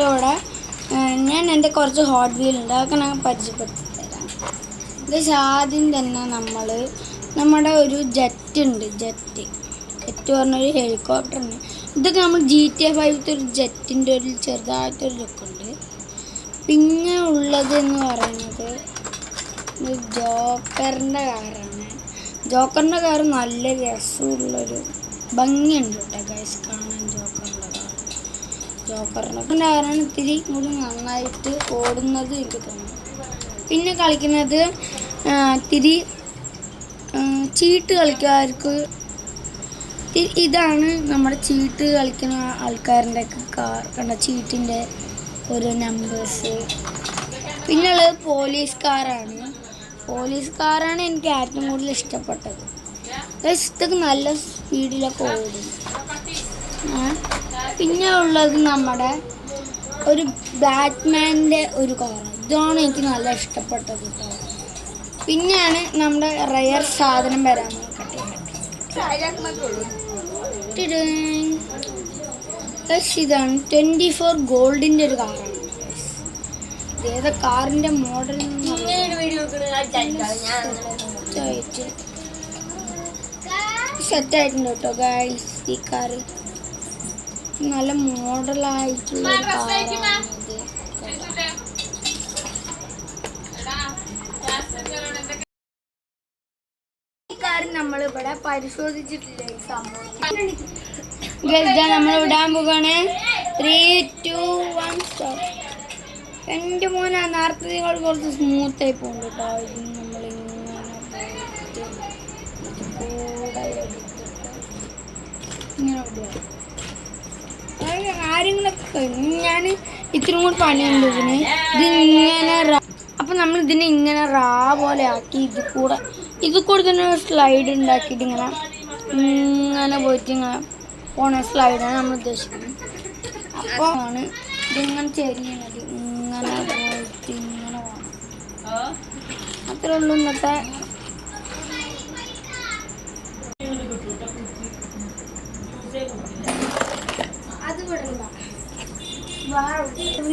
നമ്മളിവിടെ ഞാൻ എൻ്റെ കുറച്ച് ഹോട്ട് വീൽ ഉണ്ട് അതൊക്കെ ഞാൻ പരിചയപ്പെടുത്തി തരാം. ആദ്യം തന്നെ നമ്മുടെ ഒരു ജെറ്റ് ഉണ്ട്. ജെറ്റ് പറഞ്ഞൊരു ഹെലികോപ്റ്റർ ഉണ്ട്. ഇതൊക്കെ നമ്മൾ GTA 5 ഒരു ജെറ്റിൻ്റെ ഒരു ചെറുതായിട്ടൊരു ലുക്കുണ്ട്. പിന്നെ ഉള്ളത് എന്ന് പറയുന്നത് ജോക്കറിൻ്റെ കാറാണ്. ജോക്കറിൻ്റെ കാർ നല്ല രസമുള്ളൊരു ഭംഗിയുണ്ട് കേട്ടോ ഗൈസ് കാണാൻ. ജോക്കറിൻ്റെ കാറാണ് ഇത്തിരി കൂടി നന്നായിട്ട് ഓടുന്നത് എനിക്ക് തോന്നുന്നു. പിന്നെ കളിക്കുന്നത് ഇത്തിരി ചീട്ട് കളിക്കാർക്ക് ഇതാണ് നമ്മുടെ ചീട്ട് കളിക്കുന്ന ആൾക്കാരുടെ ഒക്കെ കാർ കണ്ട ചീട്ടിൻ്റെ ഓരോ നമ്പേഴ്സ്. പിന്നുള്ളത് പോലീസ് കാറാണ് എനിക്ക് ഏറ്റവും കൂടുതൽ ഇഷ്ടപ്പെട്ടത്. ഇതൊക്കെ നല്ല സ്പീഡിലൊക്കെ ഓടും. പിന്നെ ഉള്ളത് നമ്മുടെ ഒരു ബാറ്റ്മാൻ്റെ ഒരു കാറാണ്. ഇതാണ് എനിക്ക് നല്ല ഇഷ്ടപ്പെട്ടത് കേട്ടോ. പിന്നെയാണ് നമ്മുടെ റയർ സാധനം വരാൻ ഇതാണ് 24 ഗോൾഡിൻ്റെ ഒരു കാറാണ്. ഏതാ കാറിൻ്റെ മോഡൽ സെറ്റായിട്ടുണ്ട് കേട്ടോ ഗൈസ്. ഈ കാറ് നല്ല മോഡലായിട്ടുള്ള കാറാണിത്. ഈ കാറ് നമ്മളിവിടെ പരിശോധിച്ചിട്ടില്ല. ഈ സംഭവം നമ്മൾ വിടാൻ പോകാണ്. 3, 2, 1 സ്റ്റോപ്പ്. എൻ്റെ മോനെ നേരത്തെ കുറച്ച് സ്മൂത്തായി പോകുന്നുണ്ട് കേട്ടോ. ഇത് നമ്മളിങ്ങനെ ഇങ്ങനെ വിടുക. കാര്യങ്ങളൊക്കെ ഞാൻ ഇത്തിരി കൂടി പണിയുണ്ട് ഇതിന്. ഇതിങ്ങനെ അപ്പം നമ്മൾ ഇതിനെ ഇങ്ങനെ പോലെ ആക്കി ഇത് കൂടെ തന്നെ സ്ലൈഡ് ഉണ്ടാക്കിയിട്ട് ഇങ്ങനെ പോയിട്ട് ഇങ്ങനെ പോണ സ്ലൈഡാണ് നമ്മൾ ഉദ്ദേശിക്കുന്നത്. അപ്പോൾ ആണ് ഇതിങ്ങനെ ചെയ്യുന്നത്. ഇങ്ങനെ പോയിട്ട് ഇങ്ങനെ പോകണം. അത്രേ ഉള്ളൂ ഇന്നത്തെ.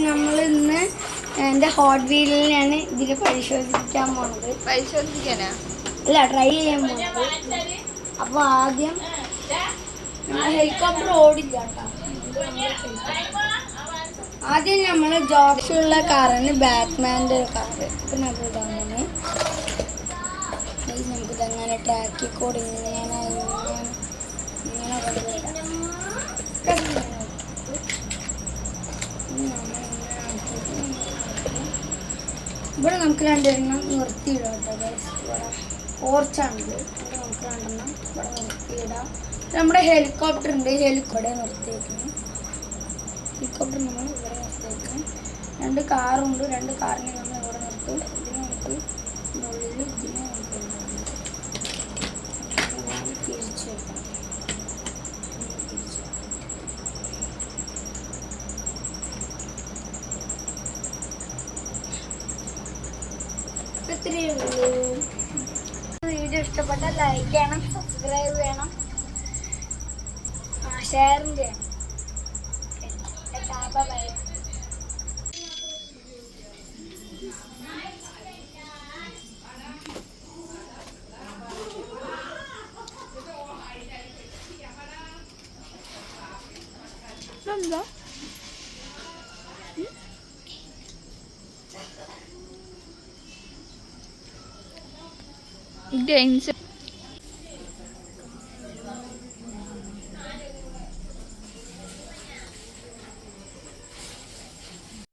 നമ്മൾ ഇന്ന് എൻ്റെ ഹോട്ട് വീലിലാണ് ഇതിൽ പരിശോധിക്കാൻ പോണത്. പരിശോധിക്കാനാ അല്ല, ട്രൈ ചെയ്യാൻ പോകുന്നത്. അപ്പോൾ ആദ്യം ഹെലികോപ്റ്റർ ഓടില്ല കേട്ടോ. ആദ്യം നമ്മൾ ജോക്സുള്ള കാറാണ് ബാറ്റ്മാൻ്റെ കാറ്. പിന്നെ അത് ഇതാണ്. നമുക്കിതങ്ങനെ ട്രാക്കിൽ കൂടി ഇങ്ങനെ ഇവിടെ നമുക്ക് രണ്ടെണ്ണം നിർത്തിയിടാം കേട്ടോ. ഇവിടെ പോർച്ചാണിത്. ഇവിടെ നമുക്ക് രണ്ടെണ്ണം ഇവിടെ നിർത്തിയിടാം. നമ്മുടെ ഹെലികോപ്റ്റർ ഉണ്ട്. ഹെലികോപ്റ്റർ നിർത്തിയേക്കുന്നു. ഹെലികോപ്റ്റർ നമ്മൾ ഇവിടെ നിർത്തിയേക്കും. 2 കാറുണ്ട്. 2 കാറിനെ നമ്മൾ ഇവിടെ നിർത്തും. ഇതിനെ നമുക്ക് ഉള്ളിൽ ഇതിനെ തിരിച്ചു വെക്കാം. ഇത്രയേ ഉള്ളൂ. വീഡിയോ ഇഷ്ടപ്പെട്ടാൽ ലൈക്ക് ചെയ്യണം, സബ്സ്ക്രൈബ് ചെയ്യണം, ഷെയറും ചെയ്യണം. ബൈ. എന്താ ഗെയിംസ്